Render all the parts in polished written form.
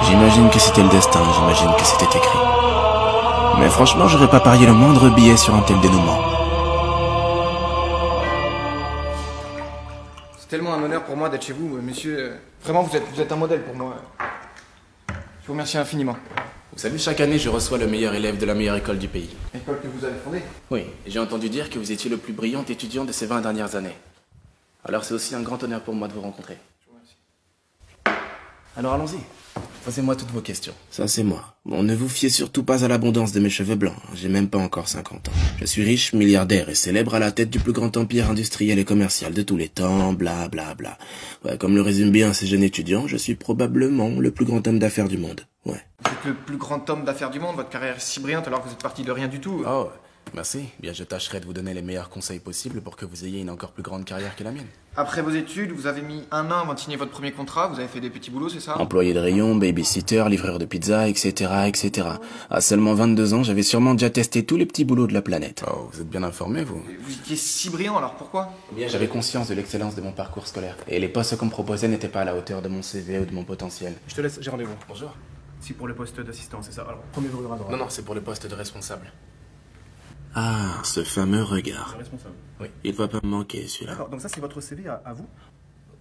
J'imagine que c'était le destin, j'imagine que c'était écrit. Mais franchement, j'aurais pas parié le moindre billet sur un tel dénouement. C'est tellement un honneur pour moi d'être chez vous, monsieur. Vraiment, vous êtes un modèle pour moi. Je vous remercie infiniment. Vous savez, chaque année, je reçois le meilleur élève de la meilleure école du pays. L'école que vous avez fondée? Oui, et j'ai entendu dire que vous étiez le plus brillant étudiant de ces 20 dernières années. Alors c'est aussi un grand honneur pour moi de vous rencontrer. Je vous remercie. Alors allons-y. Posez-moi toutes vos questions. Ça c'est moi. Bon, ne vous fiez surtout pas à l'abondance de mes cheveux blancs. J'ai même pas encore 50 ans. Je suis riche, milliardaire et célèbre à la tête du plus grand empire industriel et commercial de tous les temps, bla bla bla. Ouais, comme le résume bien ces jeunes étudiants, je suis probablement le plus grand homme d'affaires du monde. Ouais. Vous êtes le plus grand homme d'affaires du monde, votre carrière est si brillante alors que vous êtes parti de rien du tout. Oh, merci. Bien, je tâcherai de vous donner les meilleurs conseils possibles pour que vous ayez une encore plus grande carrière que la mienne. Après vos études, vous avez mis 1 an avant de signer votre premier contrat, vous avez fait des petits boulots, c'est ça? Employé de rayon, babysitter, livreur de pizza, etc., etc. À seulement 22 ans, j'avais sûrement déjà testé tous les petits boulots de la planète. Oh, vous êtes bien informé, vous? Vous étiez si brillant, alors pourquoi? Bien, j'avais conscience de l'excellence de mon parcours scolaire. Et les postes qu'on me proposait n'étaient pas à la hauteur de mon CV ou de mon potentiel. Je te laisse, j'ai rendez-vous. Bonjour. Si pour le poste d'assistant, c'est ça. Alors, premier verrou à droite. Non, c'est pour le poste de responsable. Ah, ce fameux regard. Le responsable. Oui. Il va pas me manquer, celui-là. D'accord, donc ça c'est votre CV à vous?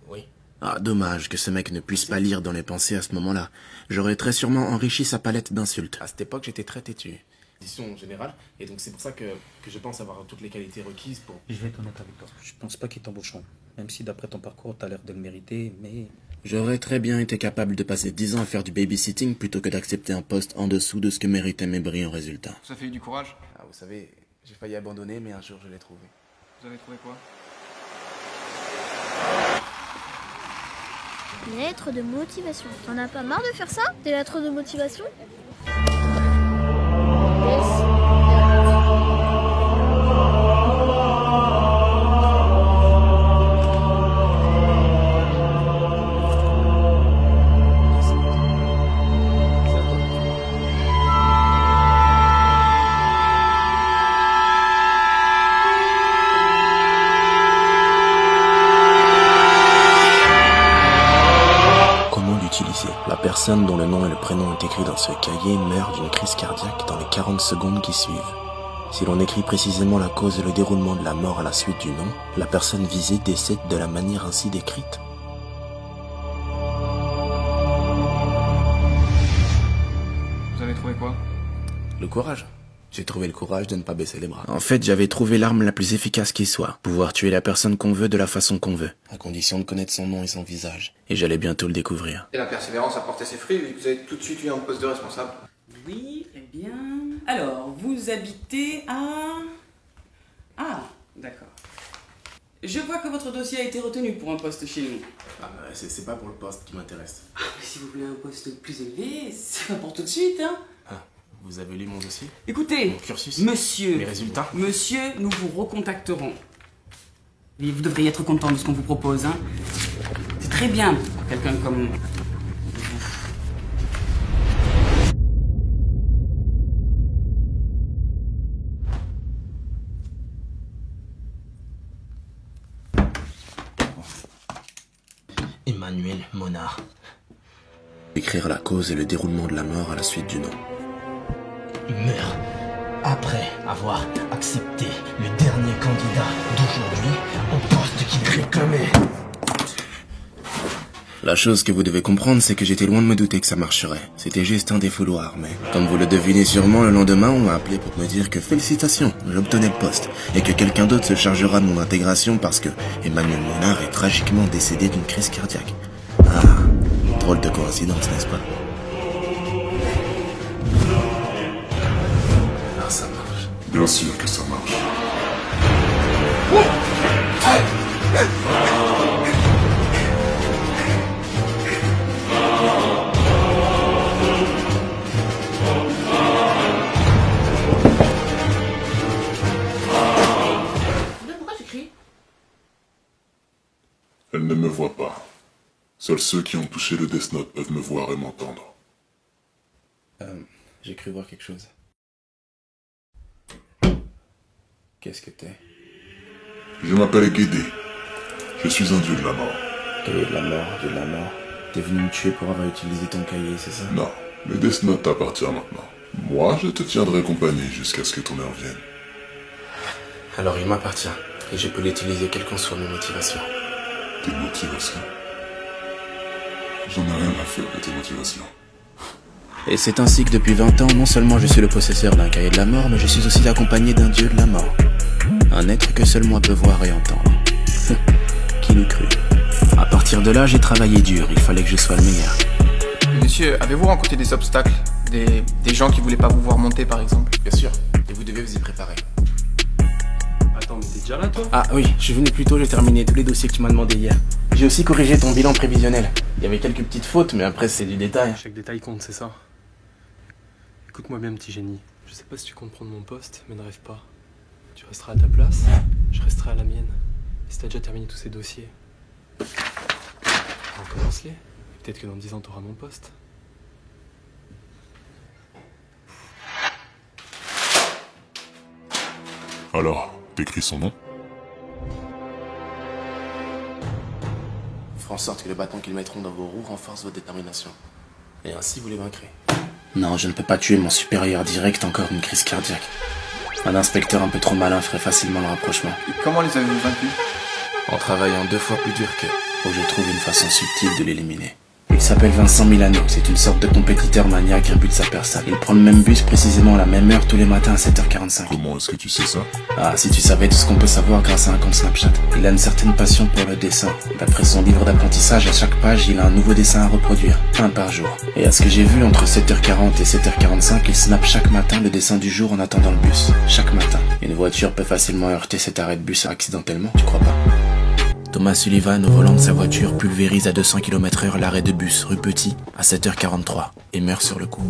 Oui. Ah, dommage que ce mec ne puisse pas lire dans les pensées à ce moment-là. J'aurais très sûrement enrichi sa palette d'insultes. À cette époque, j'étais très têtu. Édition générale, et donc c'est pour ça que je pense avoir toutes les qualités requises pour... Je vais être honnête avec toi. Je pense pas qu'ils t'embaucheront. Même si d'après ton parcours, t'as l'air de le mériter, mais... J'aurais très bien été capable de passer 10 ans à faire du babysitting plutôt que d'accepter un poste en dessous de ce que méritaient mes brillants résultats. Ça a fait du courage. Ah, vous savez, j'ai failli abandonner, mais un jour je l'ai trouvé. Vous avez trouvé quoi? Lettre de motivation. T'en as pas marre de faire ça? Des lettres de motivation? La personne dont le nom et le prénom est écrit dans ce cahier meurt d'une crise cardiaque dans les 40 secondes qui suivent. Si l'on écrit précisément la cause et le déroulement de la mort à la suite du nom, la personne visée décède de la manière ainsi décrite. Vous avez trouvé quoi? Le courage. J'ai trouvé le courage de ne pas baisser les bras. En fait, j'avais trouvé l'arme la plus efficace qui soit. Pouvoir tuer la personne qu'on veut de la façon qu'on veut. À condition de connaître son nom et son visage. Et j'allais bientôt le découvrir. Et la persévérance a porté ses fruits, vous avez tout de suite eu un poste de responsable. Oui, eh bien... Alors, vous habitez à... Ah, d'accord. Je vois que votre dossier a été retenu pour un poste chez nous. Ah, c'est pas pour le poste qui m'intéresse. Ah, mais si vous voulez un poste plus élevé, c'est pas pour tout de suite, hein. Ah, vous avez lu mon dossier? Écoutez, Mon cursus? monsieur... Mes résultats? Monsieur, nous vous recontacterons. Et vous devriez être content de ce qu'on vous propose, hein. C'est très bien, quelqu'un comme... Emmanuel Monard. Écrire la cause et le déroulement de la mort à la suite du nom. Il meurt après avoir accepté le dernier candidat d'aujourd'hui au poste qu'il réclamait. La chose que vous devez comprendre, c'est que j'étais loin de me douter que ça marcherait. C'était juste un défouloir, mais comme vous le devinez sûrement, le lendemain, on m'a appelé pour me dire que félicitations, j'obtenais le poste, et que quelqu'un d'autre se chargera de mon intégration parce que Emmanuel Monard est tragiquement décédé d'une crise cardiaque. Ah, drôle de coïncidence, n'est-ce pas? Ah, ça marche. Bien sûr que ça marche. Pourquoi tu cries? Elle ne me voit pas. Seuls ceux qui ont touché le Death Note peuvent me voir et m'entendre. J'ai cru voir quelque chose. Qu'est-ce que t'es? Je m'appelle Guédé. Je suis un dieu de la mort. Dieu de la mort, Dieu de la mort. T'es venu me tuer pour avoir utilisé ton cahier, c'est ça? Non, le Death Note t'appartient maintenant. Moi, je te tiendrai compagnie jusqu'à ce que ton heure vienne. Alors il m'appartient, et je peux l'utiliser quelles qu'en soient mes motivations. Tes motivations? J'en ai rien à faire de tes motivations. Et c'est ainsi que depuis 20 ans, non seulement je suis le possesseur d'un cahier de la mort, mais je suis aussi accompagné d'un dieu de la mort. Un être que seul moi peux voir et entendre. Qui l'eût cru? À partir de là, j'ai travaillé dur, il fallait que je sois le meilleur. Monsieur, avez-vous rencontré des obstacles? Des gens qui voulaient pas vous voir monter, par exemple? Bien sûr, et vous devez vous y préparer. Attends, mais t'es déjà là, toi? Ah oui, je suis venu plus tôt, j'ai terminé tous les dossiers que tu m'as demandé hier. J'ai aussi corrigé ton bilan prévisionnel. Il y avait quelques petites fautes, mais après c'est du détail. Chaque détail compte, c'est ça? Écoute-moi bien, petit génie. Je sais pas si tu comptes prendre mon poste, mais ne rêve pas. Tu resteras à ta place, je resterai à la mienne. Et si t'as déjà terminé tous ces dossiers, recommence-les. Peut-être que dans 10 ans, t'auras mon poste. Alors, t'écris son nom? Faire en sorte que le bâton qu'ils mettront dans vos roues renforce votre détermination. Et ainsi vous les vaincrez. Non, je ne peux pas tuer mon supérieur direct encore d'une crise cardiaque. Un inspecteur un peu trop malin ferait facilement le rapprochement. Et comment les avez-vous vaincus? En travaillant 2 fois plus dur qu'eux, faut que je trouve une façon subtile de l'éliminer. Il s'appelle Vincent Milano, c'est une sorte de compétiteur maniaque imbu de sa personne. Il prend le même bus précisément à la même heure tous les matins à 7h45. Comment est-ce que tu sais ça? Ah, si tu savais tout ce qu'on peut savoir grâce à un compte Snapchat. Il a une certaine passion pour le dessin. D'après son livre d'apprentissage, à chaque page, il a un nouveau dessin à reproduire, un par jour. Et à ce que j'ai vu, entre 7h40 et 7h45, il snappe chaque matin le dessin du jour en attendant le bus. Chaque matin. Une voiture peut facilement heurter cet arrêt de bus accidentellement, tu crois pas? Thomas Sullivan, au volant de sa voiture, pulvérise à 200 km/h l'arrêt de bus rue Petit à 7h43 et meurt sur le coup.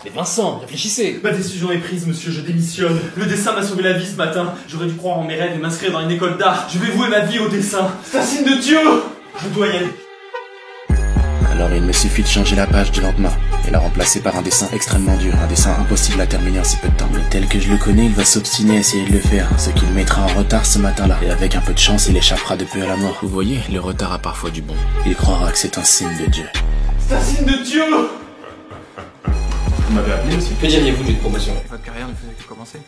Mais Vincent, réfléchissez! Ma décision est prise, monsieur, je démissionne. Le dessin m'a sauvé la vie ce matin. J'aurais dû croire en mes rêves et m'inscrire dans une école d'art. Je vais vouer ma vie au dessin. C'est un signe de Dieu! Je dois y aller. Alors il me suffit de changer la page du lendemain et la remplacer par un dessin extrêmement dur, un dessin impossible à terminer en si peu de temps. Mais tel que je le connais, il va s'obstiner à essayer de le faire, ce qui le mettra en retard ce matin-là. Et avec un peu de chance, il échappera de peu à la mort. Vous voyez, le retard a parfois du bon. Il croira que c'est un signe de Dieu. C'est un signe de Dieu! Vous m'avez appelé aussi? Que diriez-vous d'une promotion? Votre carrière ne faisait que commencer.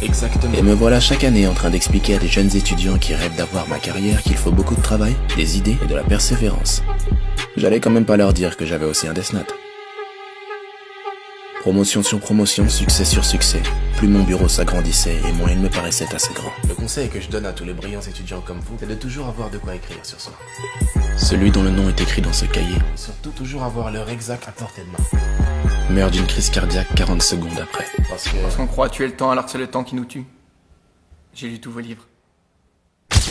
Exactement. Et me voilà chaque année en train d'expliquer à des jeunes étudiants qui rêvent d'avoir ma carrière qu'il faut beaucoup de travail, des idées et de la persévérance. J'allais quand même pas leur dire que j'avais aussi un Death Note. Promotion sur promotion, succès sur succès. Plus mon bureau s'agrandissait et moins il me paraissait assez grand. Le conseil que je donne à tous les brillants étudiants comme vous, c'est de toujours avoir de quoi écrire sur soi. Celui dont le nom est écrit dans ce cahier. Et surtout toujours avoir l'heure exacte à portée de main. Meurt d'une crise cardiaque 40 secondes après. Parce qu'on croit tuer le temps alors que c'est le temps qui nous tue. J'ai lu tous vos livres.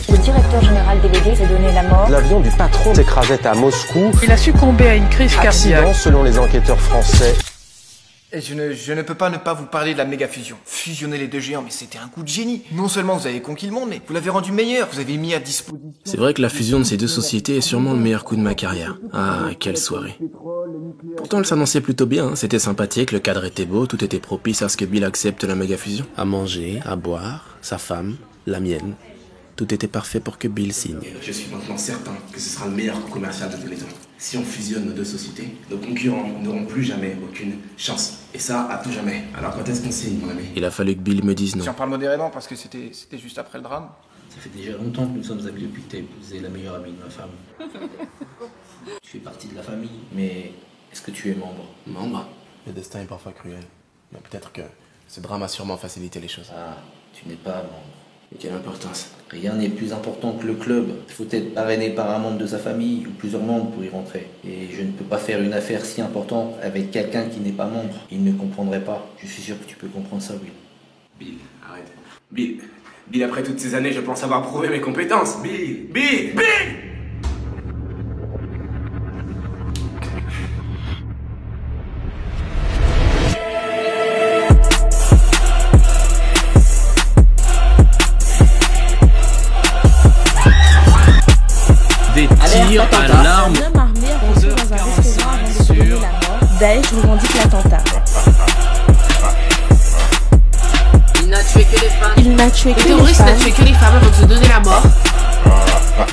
Le directeur général délégué s'est donné la mort. L'avion du patron s'écrasait à Moscou. Il a succombé à une crise cardiaque. Selon les enquêteurs français. Et je ne peux pas ne pas vous parler de la méga fusion. Fusionner les deux géants, mais c'était un coup de génie. Non seulement vous avez conquis le monde, mais vous l'avez rendu meilleur. Vous avez mis à disposition... C'est vrai que la fusion de ces deux sociétés est sûrement le meilleur coup de ma carrière. Ah, quelle soirée. Pourtant, elle s'annonçait plutôt bien, hein. C'était sympathique, le cadre était beau, tout était propice à ce que Bill accepte la méga fusion. À manger, à boire, sa femme, la mienne. Tout était parfait pour que Bill signe. Je suis maintenant certain que ce sera le meilleur coup commercial de tous les temps. Si on fusionne nos deux sociétés, nos concurrents n'auront plus jamais aucune chance. Et ça, à tout jamais. Alors quand est-ce qu'on signe, mon ami? Il a fallu que Bill me dise non. J'en parle modérément parce que c'était juste après le drame. Ça fait déjà longtemps que nous sommes amis depuis que t'as épousé la meilleure amie de ma femme. Tu fais partie de la famille, mais est-ce que tu es membre? Membre? Le destin est parfois cruel. Mais peut-être que ce drame a sûrement facilité les choses. Ah, tu n'es pas membre. Et quelle importance? Rien n'est plus important que le club. Il faut être parrainé par un membre de sa famille ou plusieurs membres pour y rentrer. Et je ne peux pas faire une affaire si importante avec quelqu'un qui n'est pas membre. Il ne comprendrait pas. Je suis sûr que tu peux comprendre ça, Will. Bill, arrête. Bill, après toutes ces années, je pense avoir prouvé mes compétences. Bill! Tir à l'arme. Un homme armé a reçu dans un restaurant avant de se donner la mort. Daesh revendique l'attentat. n'a tué que les femmes avant de se donner la mort.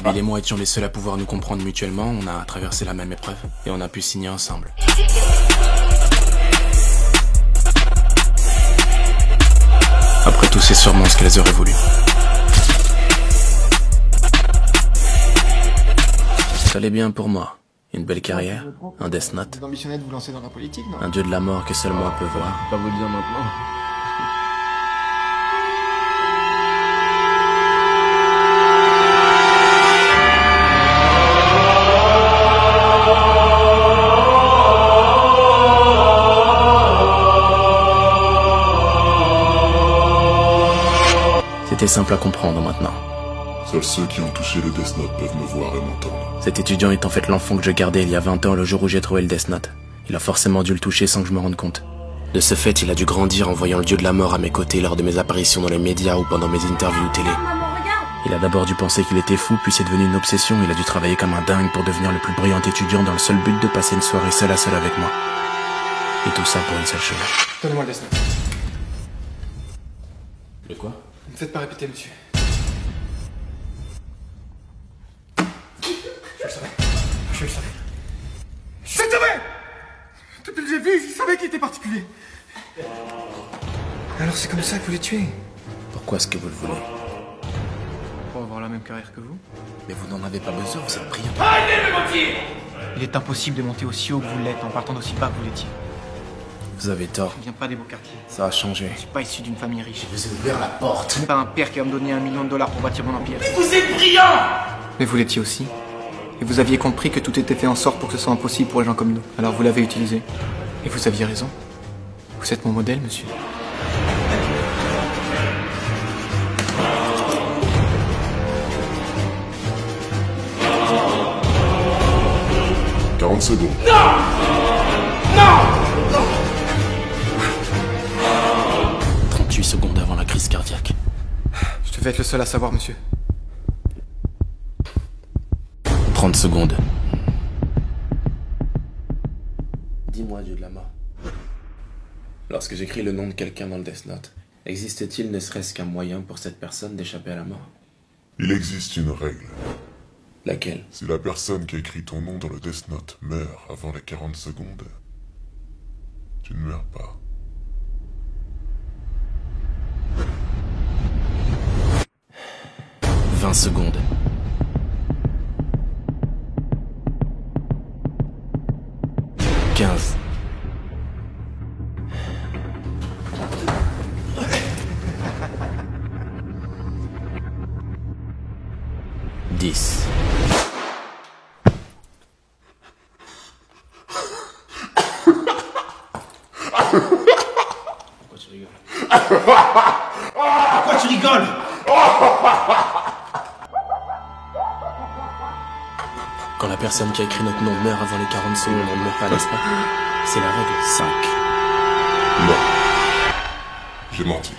Bill et moi étions les seuls à pouvoir nous comprendre mutuellement, on a traversé la même épreuve et on a pu signer ensemble. Après tout, c'est sûrement ce qu'elles auraient voulu. Ça allait bien pour moi. Une belle carrière, un Death Note. Vous ambitionnez de vous lancer dans la politique, non? Un dieu de la mort que seul moi peux voir. Pas vous le dire maintenant. C'était simple à comprendre maintenant. Seuls ceux qui ont touché le Death Note peuvent me voir et m'entendre. Cet étudiant est en fait l'enfant que je gardais il y a 20 ans le jour où j'ai trouvé le Death Note. Il a forcément dû le toucher sans que je me rende compte. De ce fait, il a dû grandir en voyant le dieu de la mort à mes côtés lors de mes apparitions dans les médias ou pendant mes interviews télé. Il a d'abord dû penser qu'il était fou, puis c'est devenu une obsession. Il a dû travailler comme un dingue pour devenir le plus brillant étudiant dans le seul but de passer une soirée seul à seul avec moi. Et tout ça pour une seule chose. Donnez-moi le Death Note. De quoi? Ne me faites pas répéter, monsieur. Je le savais. Je le savais. Je le savais! Depuis que j'ai vu, je savais qu'il était particulier. Alors c'est comme ça que vous les tuez? Pourquoi est-ce que vous le voulez? Pour avoir la même carrière que vous? Mais vous n'en avez pas besoin, vous êtes brillant. Arrêtez de mentir! Il est impossible de monter aussi haut que vous l'êtes en partant d'aussi bas que vous l'étiez. Vous avez tort. Je ne viens pas des beaux quartiers. Ça a changé. Je suis pas issu d'une famille riche. Je vous ai ouvert la porte. Je n'ai pas un père qui va me donner $1 million pour bâtir mon empire. Mais vous êtes brillant! Mais vous l'étiez aussi. Et vous aviez compris que tout était fait en sorte pour que ce soit impossible pour les gens comme nous. Alors vous l'avez utilisé. Et vous aviez raison. Vous êtes mon modèle, monsieur. « 40 secondes. Non! Non! 38 secondes avant la crise cardiaque. Je devais être le seul à savoir, monsieur. 30 secondes. Dis-moi, dieu de la mort. Lorsque j'écris le nom de quelqu'un dans le Death Note, existe-t-il ne serait-ce qu'un moyen pour cette personne d'échapper à la mort? Il existe une règle. Laquelle? Si la personne qui a écrit ton nom dans le Death Note meurt avant les 40 secondes, tu ne meurs pas. « 20 secondes. 15. 10. Pourquoi tu rigoles? Pourquoi tu rigoles? Quand la personne qui a écrit notre nom meurt avant les 40 secondes, on ne meurt pas, n'est-ce pas? C'est la règle 5. Non. J'ai menti.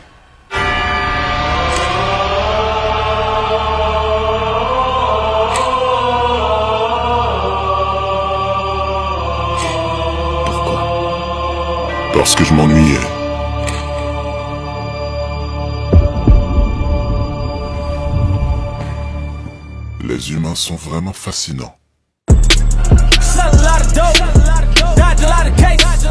Pourquoi? Parce que je m'ennuyais. Les humains sont vraiment fascinants. Sell a lot of dope, dodge a lot of cases.